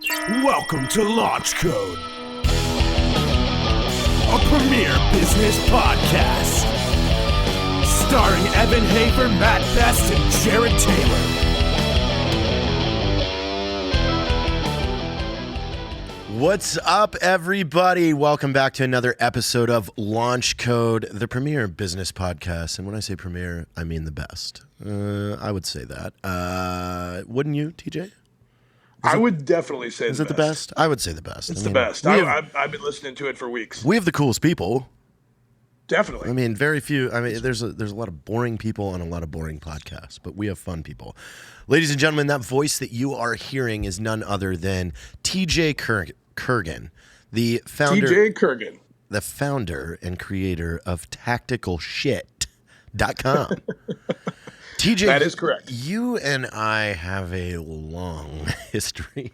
Welcome to Launch Code, a premier business podcast, starring Evan Hafer, Matt Best, and Jared Taylor. What's up, everybody? Welcome back to another episode of Launch Code, the premier business podcast. And when I say premier, I mean the best. I would say that. Wouldn't you, TJ? I would definitely say Is it the best? I would say the best. It's the best. I've been listening to it for weeks. We have the coolest people. Definitely. I mean, very few. I mean, there's a lot of boring people on a lot of boring podcasts, but we have fun people. Ladies and gentlemen, that voice that you are hearing is none other than TJ Kirgin, the founder. TJ Kirgin. The founder and creator of TacticalShit.com. TJ, that is correct. You and I have a long history.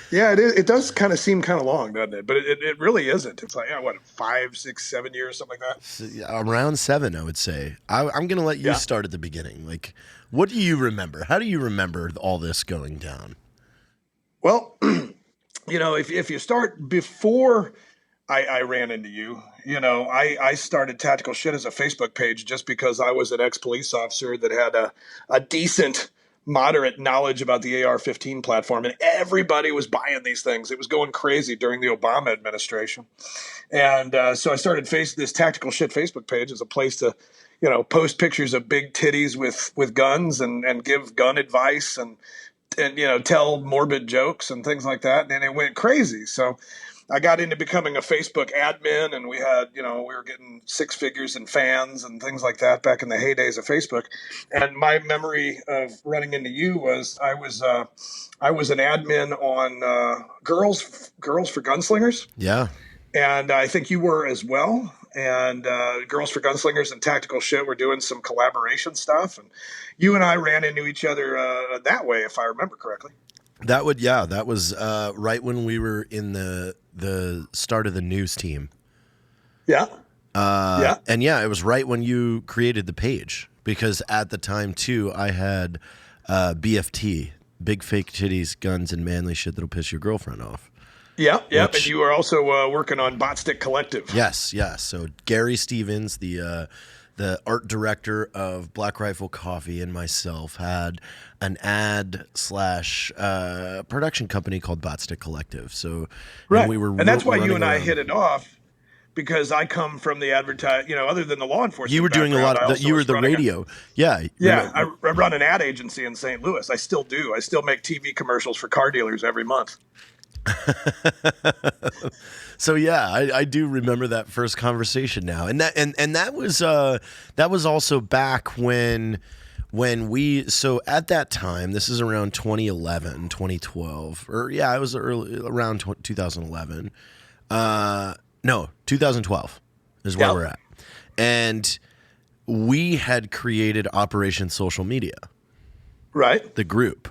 Yeah, it is. It does kind of seem kind of long, doesn't it? But it really isn't. It's like, 5, 6, 7 years, something like that? Around 7, I would say. I'm going to let you start at the beginning. Like, what do you remember? How do you remember all this going down? Well, if you start before I ran into you, I started Tactical Shit as a Facebook page just because I was an ex-police officer that had a decent, moderate knowledge about the AR-15 platform, and everybody was buying these things. It was going crazy during the Obama administration. And so I started this Tactical Shit Facebook page as a place to, post pictures of big titties with guns and give gun advice and tell morbid jokes and things like that. And it went crazy. So I got into becoming a Facebook admin, and we had, we were getting 6 figures in fans and things like that back in the heydays of Facebook. And my memory of running into you was I was an admin on Girls for Gunslingers. Yeah. And I think you were as well. And Girls for Gunslingers and Tactical Shit were doing some collaboration stuff. And you and I ran into each other that way, if I remember correctly. That was right when we were in the start of the news team. Yeah. And it was right when you created the page, because at the time too, I had BFT, big fake titties, guns, and manly shit that'll piss your girlfriend off. Yeah. And you were also working on Botstick Collective. Yes. So Gary Stevens, the art director of Black Rifle Coffee, and myself had an ad / production company called Botstick Collective. So right, and that's why you and I hit it off, because I come from the other than the law enforcement. You were doing a lot of you were the radio. I run an ad agency in St. Louis. I still do. I still make TV commercials for car dealers every month. So I do remember that first conversation now, and that was also back when so at that time, this is around 2011, 2012, or it was around 2011. No, 2012 is where we're at, and we had created Operation Social Media, right? The group.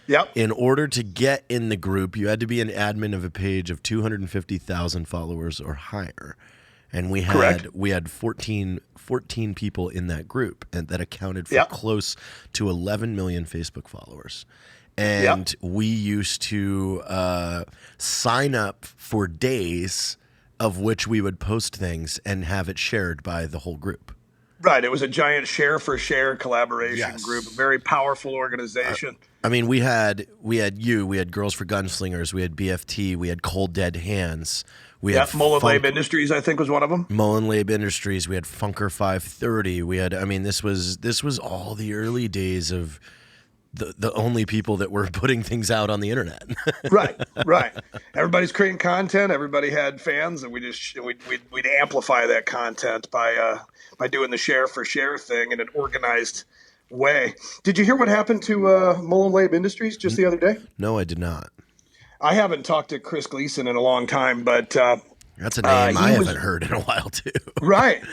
Yep. In order to get in the group, you had to be an admin of a page of 250,000 followers or higher. And we had 14 people in that group, and that accounted for close to 11 million Facebook followers. And we used to sign up for days of which we would post things and have it shared by the whole group. Right. It was a giant share collaboration group, a very powerful organization. I mean, we had Girls for Gunslingers, we had BFT, we had Cold Dead Hands. We had Mullen Labe Industries, I think, was one of them. Mullen Labe Industries. We had Funker 530. We had, this was all the early days of the only people that were putting things out on the internet. Right. Everybody's creating content. Everybody had fans, and we'd amplify that content by doing the share thing in an organized way. Did you hear what happened to Mullen Labe Industries just the other day? No, I did not. I haven't talked to Chris Gleason in a long time, but that's a name I haven't heard in a while too. Right.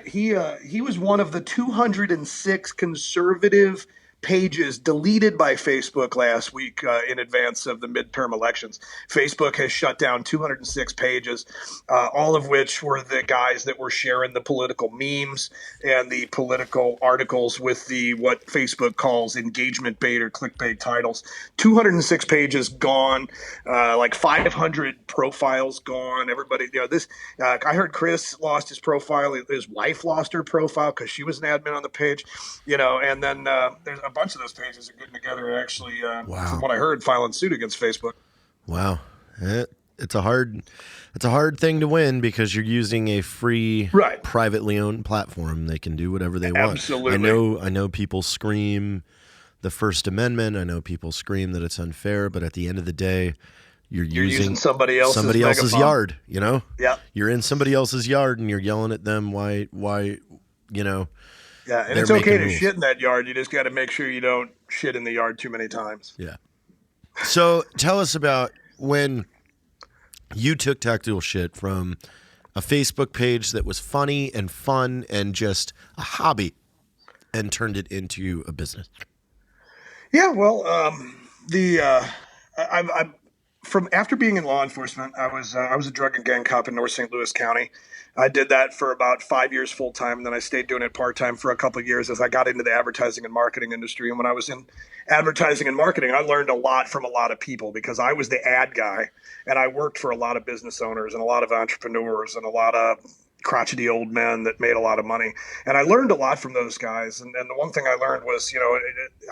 He was one of the 206 conservative pages deleted by Facebook last week in advance of the midterm elections. Facebook has shut down 206 pages, all of which were the guys that were sharing the political memes and the political articles with the what Facebook calls engagement bait or clickbait titles. 206 pages gone, like 500 profiles gone. Everybody, I heard Chris lost his profile. His wife lost her profile because she was an admin on the page, and then there's a bunch of those pages are getting together and actually, from what I heard, filing suit against Facebook. Wow. It's a hard thing to win because you're using a free, privately owned platform. They can do whatever they want. Absolutely. I know people scream the First Amendment. I know people scream that it's unfair, but at the end of the day, you're using somebody else's yard, Yeah. You're in somebody else's yard and you're yelling at them why, Yeah, and it's okay to shit in that yard. You just got to make sure you don't shit in the yard too many times. Yeah. So tell us about when you took Tactical Shit from a Facebook page that was funny and fun and just a hobby and turned it into a business. Yeah, well, I'm from after being in law enforcement, I was a drug and gang cop in North St. Louis County. I did that for about 5 years full time, and then I stayed doing it part time for a couple of years as I got into the advertising and marketing industry. And when I was in advertising and marketing, I learned a lot from a lot of people because I was the ad guy, and I worked for a lot of business owners and a lot of entrepreneurs and a lot of crotchety old men that made a lot of money. And I learned a lot from those guys. And the one thing I learned was,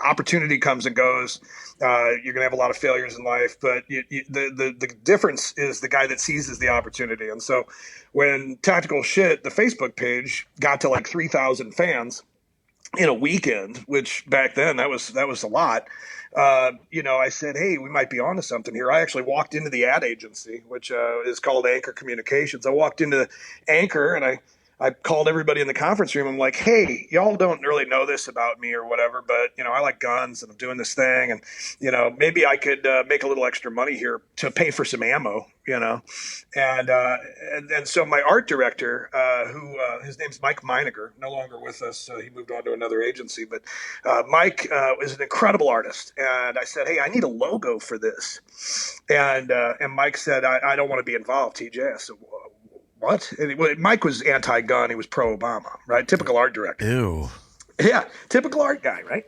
opportunity comes and goes. You're going to have a lot of failures in life, but the difference is the guy that seizes the opportunity. And so when Tactical Shit, the Facebook page, got to like 3,000 fans in a weekend, which back then that was a lot. I said, hey, we might be onto something here. I actually walked into the ad agency, which is called Anchor Communications. I walked into Anchor and I called everybody in the conference room. I'm like, hey, y'all don't really know this about me or whatever, but, I like guns and I'm doing this thing. And, maybe I could make a little extra money here to pay for some ammo, And so my art director, who his name's Mike Meiniger, no longer with us. He moved on to another agency. But Mike is an incredible artist. And I said, hey, I need a logo for this. And Mike said, I don't want to be involved, TJ. I said, what? Mike was anti-gun. He was pro-Obama, right? Typical art director. Ew. Yeah, typical art guy, right?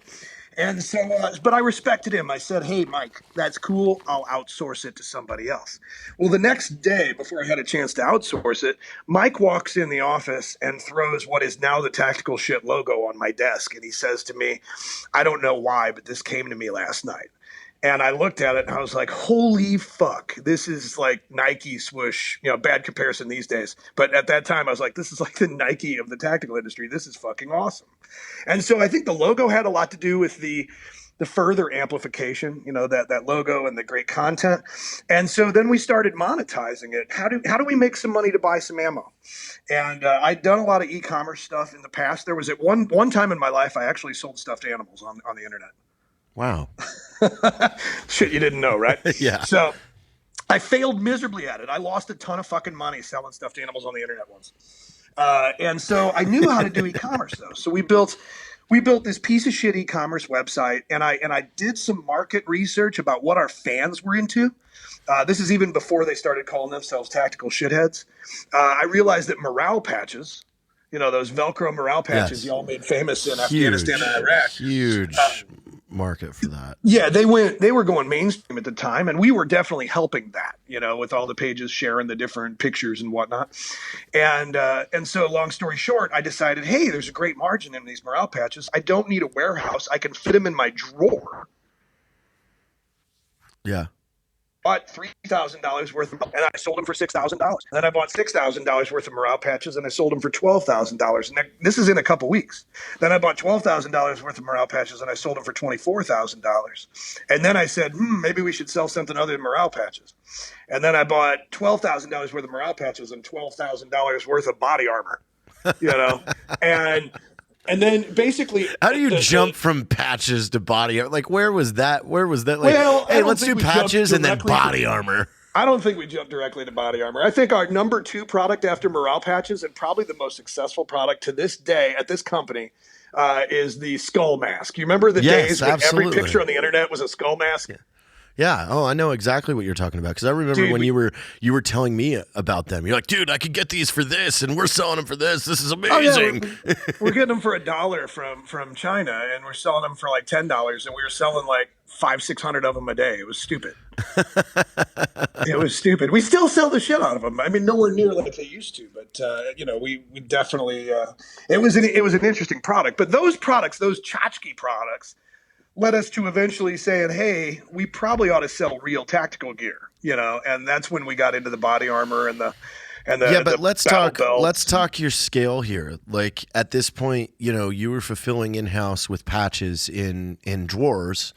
And so, but I respected him. I said, hey, Mike, that's cool. I'll outsource it to somebody else. Well, the next day, before I had a chance to outsource it, Mike walks in the office and throws what is now the Tactical Shit logo on my desk. And he says to me, I don't know why, but this came to me last night. And I looked at it and I was like, holy fuck, this is like Nike swoosh, bad comparison these days. But at that time, I was like, this is like the Nike of the tactical industry. This is fucking awesome. And so I think the logo had a lot to do with the further amplification, that logo and the great content. And so then we started monetizing it. How do we make some money to buy some ammo? And I'd done a lot of e-commerce stuff in the past. There was at one time in my life, I actually sold stuffed animals on the internet. Wow. Shit you didn't know, right? Yeah. So I failed miserably at it. I lost a ton of fucking money selling stuffed animals on the internet once. And so I knew how to do e-commerce though. So we built this piece of shit e-commerce website, and I did some market research about what our fans were into. This is even before they started calling themselves tactical shitheads. I realized that morale patches, those Velcro morale patches y'all made famous in Afghanistan and Iraq. Huge market for that. Yeah, they were going mainstream at the time, and we were definitely helping that, with all the pages sharing the different pictures and whatnot. And so long story short, I decided, hey, there's a great margin in these morale patches. I don't need a warehouse. I can fit them in my drawer. Yeah. Bought $3,000 worth of, and I sold them for $6,000. Then I bought $6,000 worth of morale patches, and I sold them for $12,000. And this is in a couple weeks. Then I bought $12,000 worth of morale patches, and I sold them for $24,000. And then I said, maybe we should sell something other than morale patches. And then I bought $12,000 worth of morale patches and $12,000 worth of body armor. And then basically, how do you jump from patches to body armor? Like, where was that? Like, hey, let's do patches and then body armor. I don't think we jumped directly to body armor. I think our number 2 product after morale patches, and probably the most successful product to this day at this company, is the skull mask. You remember the Yes, days when absolutely. every picture on the internet was a skull mask? Yeah. Oh, I know exactly what you're talking about because I remember Dude, when you were telling me about them. You're like, dude, I could get these for this, and we're selling them for this. This is amazing. Oh, yeah, we're getting them for $1 from China, and we're selling them for like $10, and we were selling like 500-600 of them a day. It was stupid. It was stupid. We still sell the shit out of them. I mean, nowhere near like they used to, but we definitely it was an interesting product. But those products, those tchotchke products, led us to eventually saying, hey, we probably ought to sell real tactical gear, and that's when we got into the body armor and the yeah, but the let's battle talk. belts. Let's talk your scale here. Like at this point, you were fulfilling in house with patches in drawers.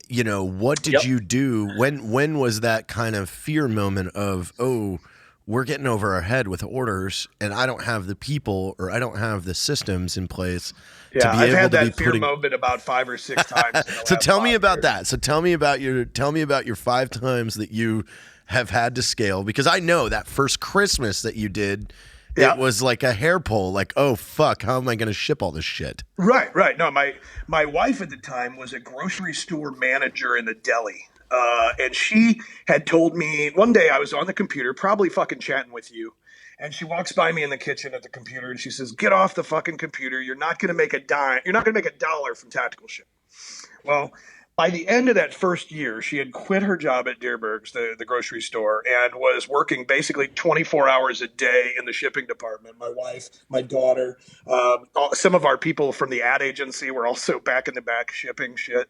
What did you do? When was that kind of fear moment of, oh, we're getting over our head with orders, and I don't have the people or I don't have the systems in place. Yeah, to be I've able had to that be fear putting... moment about 5 or 6 times. So tell me about that. So tell me about your 5 times that you have had to scale, because I know that first Christmas that you did, it was like a hair pull. Like, oh fuck, how am I going to ship all this shit? Right. No, my wife at the time was a grocery store manager in the deli. And she had told me one day I was on the computer, probably fucking chatting with you. And she walks by me in the kitchen at the computer and she says, get off the fucking computer. You're not going to make a dime. You're not going to make $1 from tactical shit. Well, by the end of that first year, she had quit her job at Deerberg's, the grocery store, and was working basically 24 hours a day in the shipping department. My wife, my daughter, some of our people from the ad agency were also back in the back shipping shit.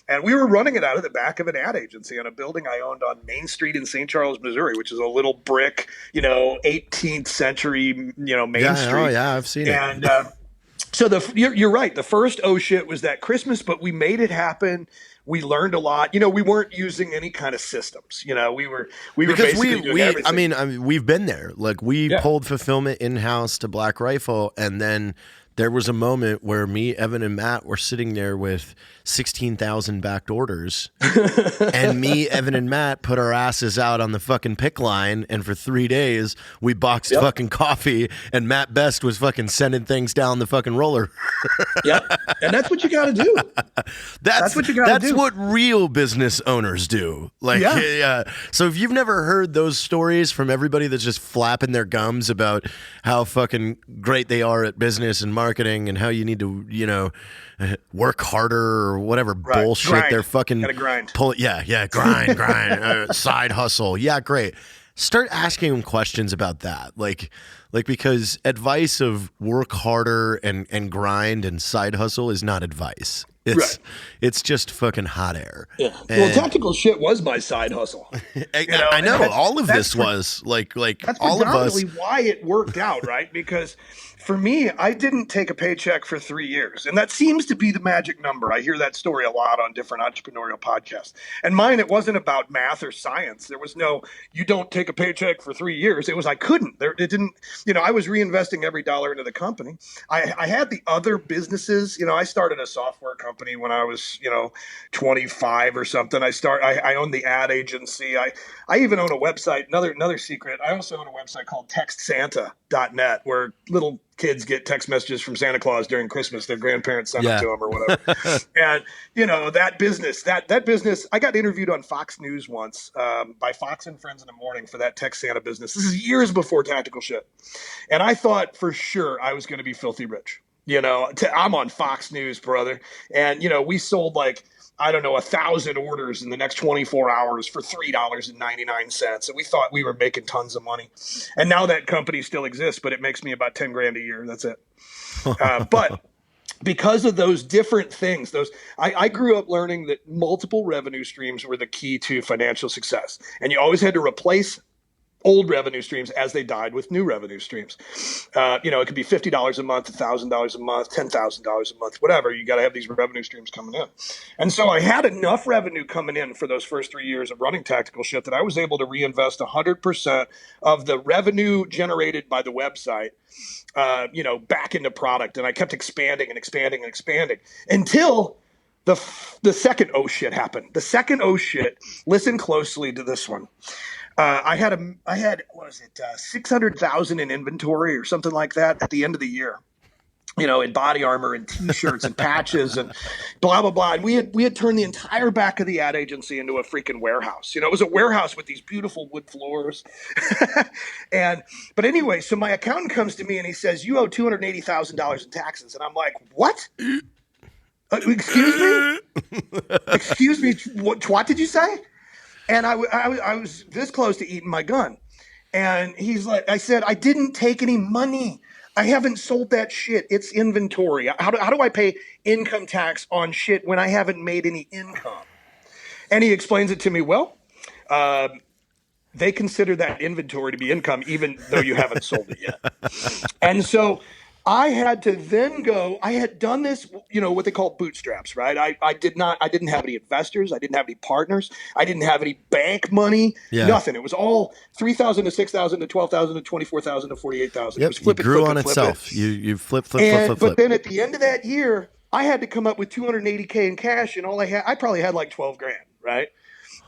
And we were running it out of the back of an ad agency on a building I owned on Main Street in St. Charles, Missouri, which is a little brick, 18th century, Main Street. Oh, yeah, I've seen it. And so you're right. The first oh shit was that Christmas, but we made it happen. We learned a lot. We weren't using any kind of systems. We were basically doing everything. I mean, we've been there. Like we pulled fulfillment in house to Black Rifle, and then there was a moment where me, Evan, and Matt were sitting there with 16,000 backed orders, and me, Evan, and Matt put our asses out on the fucking pick line, and for 3 days we boxed fucking coffee, and Matt Best was fucking sending things down the fucking roller. Yep, and that's what you got to do. That's what you got to do. That's what real business owners do. Like, So if you've never heard those stories from everybody that's just flapping their gums about how fucking great they are at business and marketing and how you need to, work harder or whatever bullshit grind. they're fucking grind. grind, side hustle. Yeah, great. Start asking them questions about that. Like because advice of work harder and grind and side hustle is not advice. It's just fucking hot air. Yeah. Well, tactical shit was my side hustle. I know all of this was like that's all of us. That's why it worked out, right? Because for me, I didn't take a paycheck for 3 years. And that seems to be the magic number. I hear that story a lot on different entrepreneurial podcasts. And mine, it wasn't about math or science. There was no, you don't take a paycheck for 3 years. It was, I couldn't. It didn't, I was reinvesting every dollar into the company. I had the other businesses. I started a software company when I was, 25 or something. I owned the ad agency. I even own a website. Another secret. I also own a website called TextSanta.net, where little kids get text messages from Santa Claus during Christmas. Their grandparents send it to them or whatever. And, that business, I got interviewed on Fox News once by Fox and Friends in the Morning for that Text Santa business. This is years before tactical shit. And I thought for sure I was going to be filthy rich. I'm on Fox News, brother. And, we sold 1,000 orders in the next 24 hours for $3.99. And we thought we were making tons of money. And now that company still exists, but it makes me about 10 grand a year. That's it. But because of those different things, I grew up learning that multiple revenue streams were the key to financial success. And you always had to replace old revenue streams as they died with new revenue streams. It could be $50 a month, $1,000 a month, $10,000 a month, whatever. You got to have these revenue streams coming in. And so I had enough revenue coming in for those first 3 years of running tactical shit that I was able to reinvest 100% of the revenue generated by the website, back into product. And I kept expanding and expanding and expanding until the second oh shit happened. The second oh shit, listen closely to this one. I had what was it, 600,000 in inventory or something like that at the end of the year. in body armor and T-shirts and patches and blah blah blah. And we had turned the entire back of the ad agency into a freaking warehouse. It was a warehouse with these beautiful wood floors. But anyway, so my accountant comes to me and he says, "You owe $280,000 in taxes," and I'm like, "What? Excuse me? Excuse me? What did you say?" And I was this close to eating my gun. And he's like, I said, "I didn't take any money. I haven't sold that shit. It's inventory. How do I pay income tax on shit when I haven't made any income?" And he explains it to me. Well, they consider that inventory to be income, even though you haven't sold it yet. And so I had to then go. I had done this, what they call bootstraps, right? I didn't have any investors. I didn't have any partners. I didn't have any bank money. Yeah. Nothing. It was all 3,000 to 6,000 to 12,000 to 24,000 to 48,000. Yep. It was flip it grew flip on flip itself. You flip. But then at the end of that year, I had to come up with $280K in cash, and I probably had like 12 grand, right?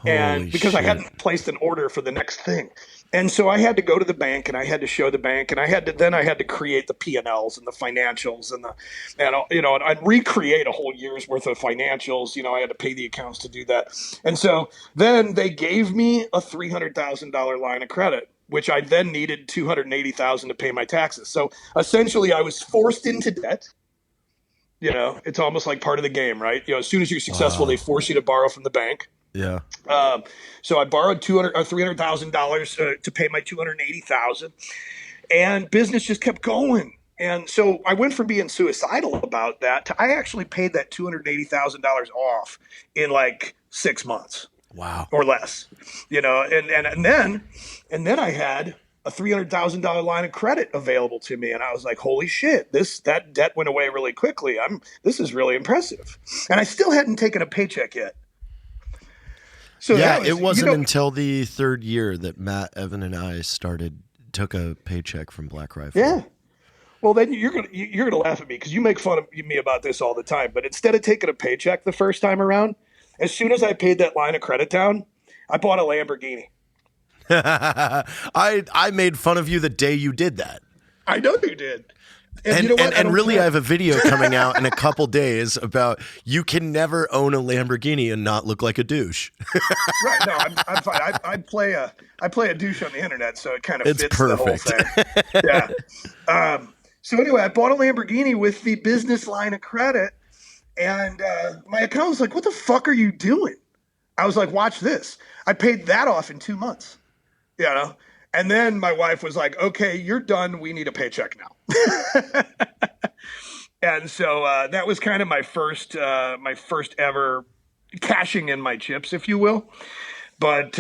And because shit. I hadn't placed an order for the next thing. And so I had to go to the bank and I had to show the bank and I had to create the P&Ls and the financials and I'd recreate a whole year's worth of financials. I had to pay the accounts to do that. And so then they gave me a $300,000 line of credit, which I then needed $280,000 to pay my taxes. So essentially I was forced into debt. It's almost like part of the game, right? As soon as you're successful, they force you to borrow from the bank. Yeah. So I borrowed $300,000 to pay my $280,000, and business just kept going. And so I went from being suicidal about that to I actually paid that $280,000 off in like 6 months. Wow. Or less. And then I had a $300,000 line of credit available to me, and I was like, "Holy shit! That debt went away really quickly. This is really impressive." And I still hadn't taken a paycheck yet. So it wasn't until the third year that Matt, Evan, and I took a paycheck from Black Rifle. Yeah. Well, then you're gonna laugh at me because you make fun of me about this all the time. But instead of taking a paycheck the first time around, as soon as I paid that line of credit down, I bought a Lamborghini. I made fun of you the day you did that. I know you did. And you know what? And really, I have a video coming out in a couple days about you can never own a Lamborghini and not look like a douche. Right? No, I'm fine. I play a douche on the internet, so it kind of fits perfect. The whole thing. Yeah. So anyway, I bought a Lamborghini with the business line of credit, and my account was like, "What the fuck are you doing?" I was like, "Watch this." I paid that off in 2 months. And then my wife was like, "Okay, you're done. We need a paycheck now." And so that was kind of my first ever cashing in my chips, if you will. But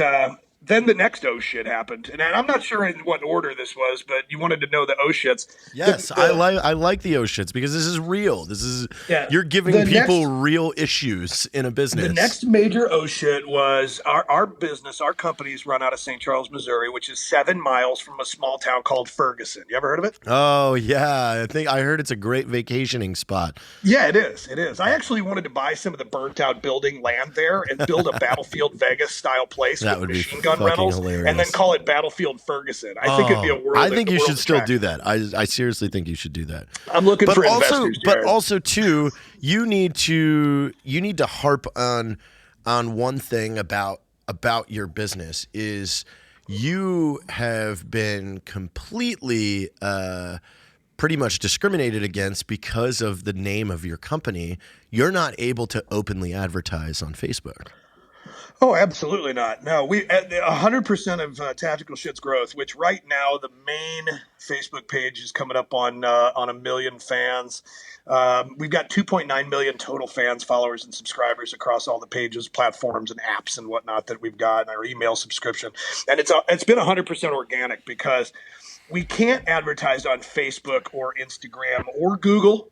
then the next oh shit happened, and I'm not sure in what order this was, but you wanted to know the oh shits. Yes, I like the oh shits because this is real. You're giving people real issues in a business. The next major oh shit was our business. Our company is run out of St. Charles, Missouri, which is 7 miles from a small town called Ferguson. You ever heard of it? Oh yeah, I heard it's a great vacationing spot. Yeah, it is. It is. I actually wanted to buy some of the burnt out building land there and build a Battlefield Vegas style place with machine gun rentals, hilarious. And then call it Battlefield Ferguson. I think it'd be a world. I think you should still do that. I seriously think you should do that. I'm looking for investors. But also too, you need to harp on one thing about your business is you have been completely pretty much discriminated against because of the name of your company. You're not able to openly advertise on Facebook. Oh, absolutely not. No, we 100% of Tactical Shit's growth, which right now the main Facebook page is coming up on 1 million fans. We've got 2.9 million total fans, followers, and subscribers across all the pages, platforms, and apps and whatnot that we've got, and our email subscription. And it's been 100% organic because we can't advertise on Facebook or Instagram or Google.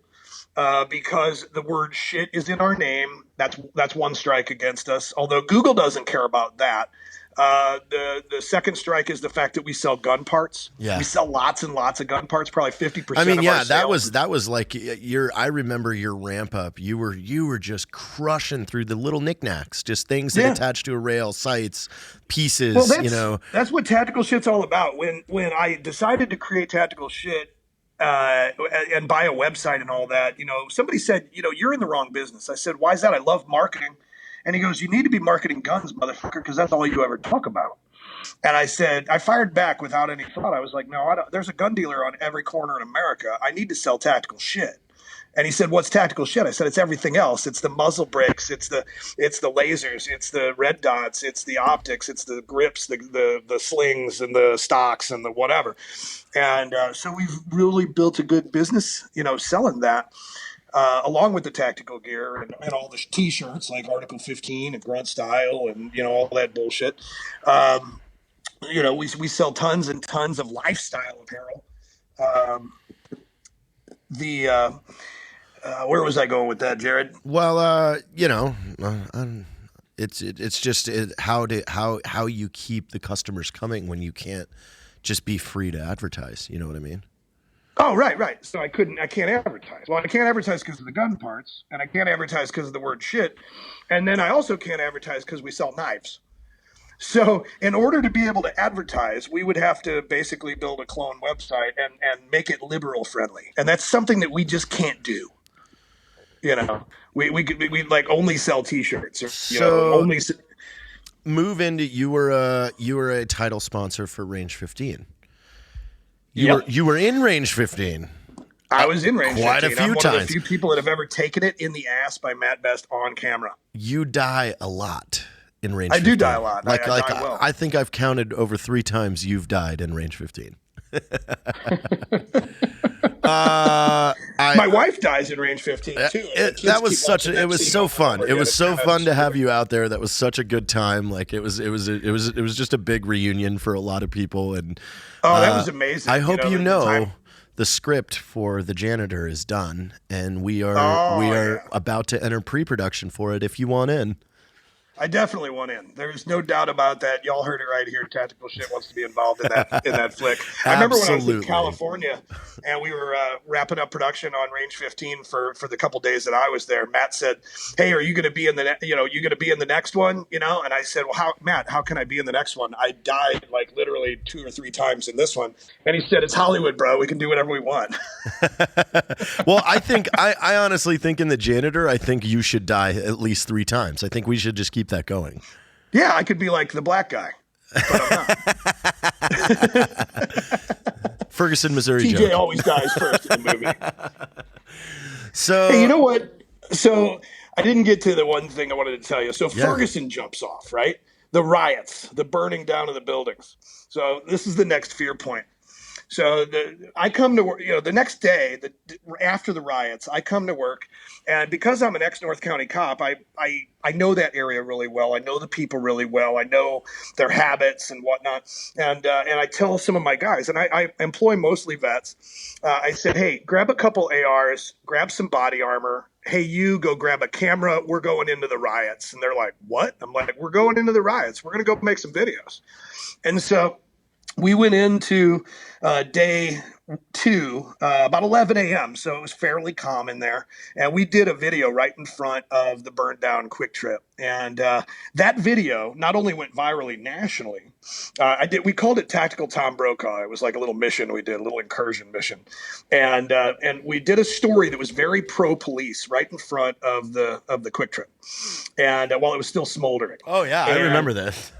Because the word shit is in our name. That's one strike against us, although Google doesn't care about that. The second strike is the fact that we sell gun parts. Yeah. We sell lots and lots of gun parts, probably 50%. I mean, of our sales. that was like I remember your ramp up. You were just crushing through the little knickknacks, just things that attach to a rail, sights, pieces. Well, that's what Tactical Shit's all about. When I decided to create Tactical Shit, and buy a website and all that. Somebody said, you're in the wrong business. I said, why is that? I love marketing. And he goes, you need to be marketing guns, motherfucker, because that's all you ever talk about. And I said, I fired back without any thought. I was like, no, I don't. There's a gun dealer on every corner in America. I need to sell tactical shit. And he said, what's tactical shit? I said, it's everything else. It's the muzzle brakes. It's the lasers. It's the red dots. It's the optics. It's the grips, the slings and the stocks and the whatever. And so we've really built a good business, selling that. Along with the tactical gear and all the T-shirts like Article 15 and Grunt Style and, all that bullshit. We sell tons and tons of lifestyle apparel. Where was I going with that, Jared? Well, it's just how you keep the customers coming when you can't just be free to advertise. You know what I mean? Oh, right. So I can't advertise. Well, I can't advertise because of the gun parts, and I can't advertise because of the word shit. And then I also can't advertise because we sell knives. So in order to be able to advertise, we would have to basically build a clone website and make it liberal friendly. And that's something that we just can't do. We like only sell T-shirts or, only move into, you were a title sponsor for Range 15. You were in Range 15. I was in Range 15. Quite a few I'm times. one of the few people that have ever taken it in the ass by Matt Best on camera. You die a lot in Range 15. I do die a lot. I die well. I think I've counted over 3 times you've died in Range 15. My wife dies in Range 15 too. It was so fun. It was so fun to have you out there. That was such a good time. Like it was just a big reunion for a lot of people. And that was amazing. I hope the script for The Janitor is done, and we are about to enter pre-production for it. If you want in. I definitely want in. There's no doubt about that. Y'all heard it right here. Tactical Shit wants to be involved in that flick. I remember when I was in California and we were wrapping up production on Range 15 for the couple days that I was there. Matt said, "Hey, are you going to be in the next one?" And I said, "Well, how can I be in the next one? I died like literally 2 or 3 times in this one." And he said, "It's Hollywood, bro. We can do whatever we want." Well, I honestly think in The Janitor, I think you should die at least 3 times. I think we should just keep that going. Yeah, I could be like the black guy, but I'm not. Ferguson, Missouri. TJ joke. always dies first in the movie. So, hey, you know what? So I didn't get to the one thing I wanted to tell you. So Ferguson jumps off, right? The riots, the burning down of the buildings. So this is the next fear point. So I come to work, the next day, after the riots, I come to work, and because I'm an ex-North County cop, I know that area really well. I know the people really well. I know their habits and whatnot, and I tell some of my guys, and I employ mostly vets. I said, hey, grab a couple ARs, grab some body armor. Hey, you go grab a camera. We're going into the riots, and they're like, what? I'm like, we're going into the riots. We're going to go make some videos, and so. We went into day 2 about 11 a.m., so it was fairly calm in there. And we did a video right in front of the burned down Quick Trip. And that video not only went virally nationally, we called it Tactical Tom Brokaw. It was like a little mission we did, a little incursion mission. And we did a story that was very pro-police right in front of the Quick Trip. And while it was still smoldering. Oh, yeah, I remember this.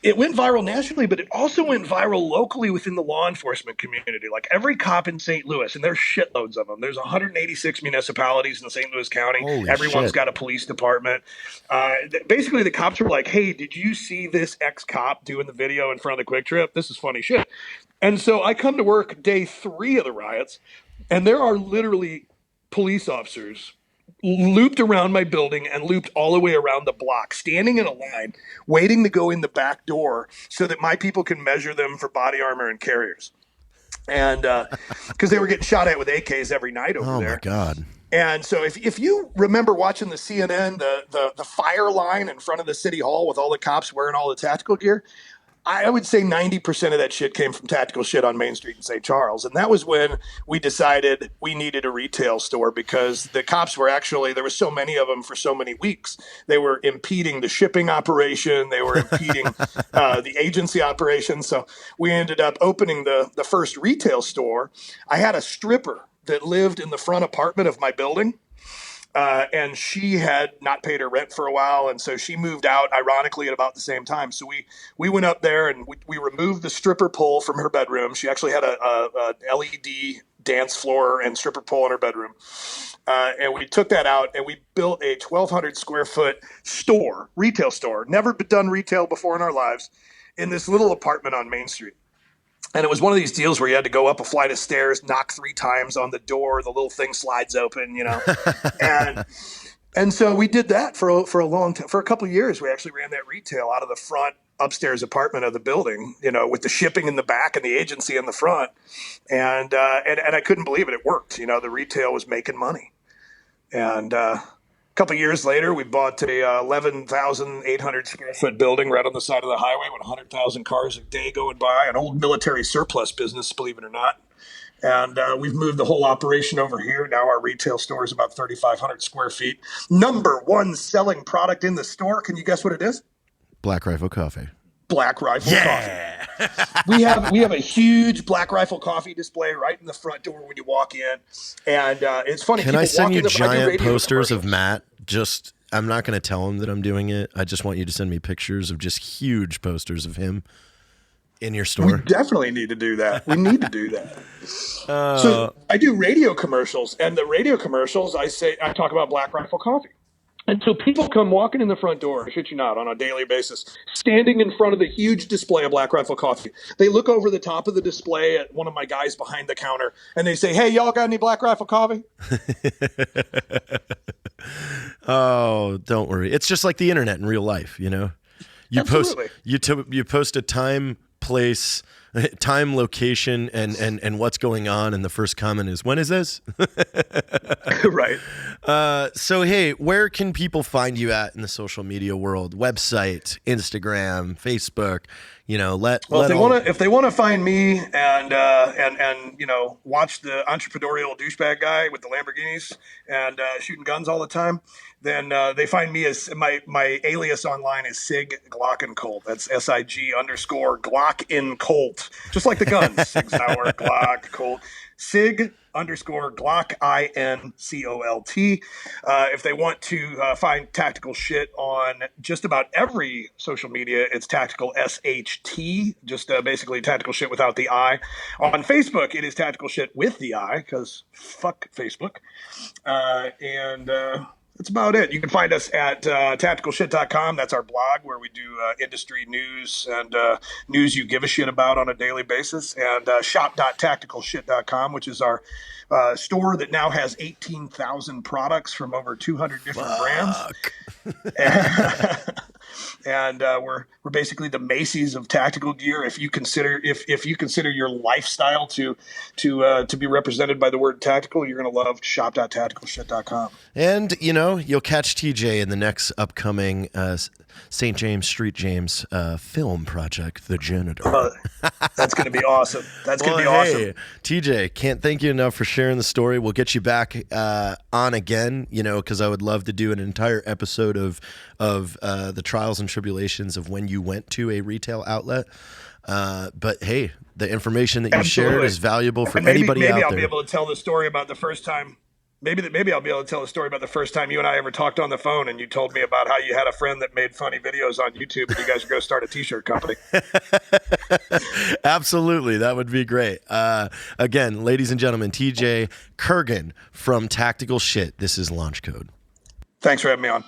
It went viral nationally, but it also went viral locally within the law enforcement community. Like every cop in St. Louis, and there's shitloads of them. There's 186 municipalities in St. Louis County. Holy Everyone's shit. got a police department. Basically, the cops were like, hey, did you see this ex-cop doing the video in front of the Quick Trip? This is funny shit. And so I come to work day 3 of the riots, and there are literally police officers looped around my building and looped all the way around the block, standing in a line, waiting to go in the back door so that my people can measure them for body armor and carriers. And because they were getting shot at with AKs every night over there. Oh, my God. And so if you remember watching the CNN, the fire line in front of the city hall with all the cops wearing all the tactical gear, I would say 90% of that shit came from Tactical Shit on Main Street in St. Charles. And that was when we decided we needed a retail store because the cops were actually, there were so many of them for so many weeks. They were impeding the shipping operation. They were impeding the agency operation. So we ended up opening the first retail store. I had a stripper that lived in the front apartment of my building. And she had not paid her rent for a while, and so she moved out, ironically, at about the same time. So we went up there, and we removed the stripper pole from her bedroom. She actually had a LED dance floor and stripper pole in her bedroom. And we took that out, and we built a 1,200 square foot store, retail store, never done retail before in our lives, in this little apartment on Main Street. And it was one of these deals where you had to go up a flight of stairs, knock 3 times on the door, the little thing slides open, and so we did that for a long time. For a couple of years, we actually ran that retail out of the front upstairs apartment of the building, with the shipping in the back and the agency in the front. And I couldn't believe it. It worked. The retail was making money. And a couple of years later, we bought a 11,800 square foot building right on the side of the highway with 100,000 cars a day going by, an old military surplus business, believe it or not. And we've moved the whole operation over here. Now our retail store is about 3,500 square feet. Number one selling product in the store. Can you guess what it is? Black Rifle Coffee. Black Rifle Coffee. We have a huge Black Rifle Coffee display right in the front door when you walk in, and it's funny. Can I send you giant posters of Matt? I'm not going to tell him that I'm doing it. I just want you to send me pictures of just huge posters of him in your store. We definitely need to do that. We need to do that. So I do radio commercials, and the radio commercials I talk about Black Rifle Coffee. And so people come walking in the front door, I shit you not, on a daily basis, standing in front of the huge display of Black Rifle Coffee. They look over the top of the display at one of my guys behind the counter, and they say, "Hey, y'all got any Black Rifle Coffee?" Oh, don't worry. It's just like the internet in real life, You Absolutely. you post a time, place, time, location, and what's going on, and the first comment is, "When is this?" Right. So, hey, where can people find you at in the social media world? Website, Instagram, Facebook. If they want to find me and watch the entrepreneurial douchebag guy with the Lamborghinis and shooting guns all the time, then they find me as my alias online is Sig Glockencolt. That's SIG_Glockencolt, just like the guns. Sig Sauer Glock Colt. Sig _Glock INCOLT. If they want to find Tactical Shit on just about every social media, it's Tactical SHT, just basically Tactical Shit without the I. On Facebook, it is Tactical Shit with the I, because fuck Facebook. And that's about it. You can find us at tacticalshit.com. That's our blog where we do industry news and news you give a shit about on a daily basis. And shop.tacticalshit.com, which is our store that now has 18,000 products from over 200 different brands. And we're basically the Macy's of tactical gear. If you consider your lifestyle to be represented by the word tactical, you're going to love shop.tacticalshit.com. And you'll catch TJ in the next upcoming St. James Street James film project, The Janitor. That's going to be awesome. That's going to be awesome. Hey, TJ, can't thank you enough for sharing the story. We'll get you back on again, because I would love to do an entire episode of the trials and tribulations of when you went to a retail outlet. But hey, the information that you shared is valuable for anybody out there. Maybe I'll be able to tell the story about the first time. Maybe I'll be able to tell the story about the first time you and I ever talked on the phone, and you told me about how you had a friend that made funny videos on YouTube, and you guys were going to start a T-shirt company. Absolutely, that would be great. Again, ladies and gentlemen, TJ Kirgin from Tactical Shit. This is Launch Code. Thanks for having me on.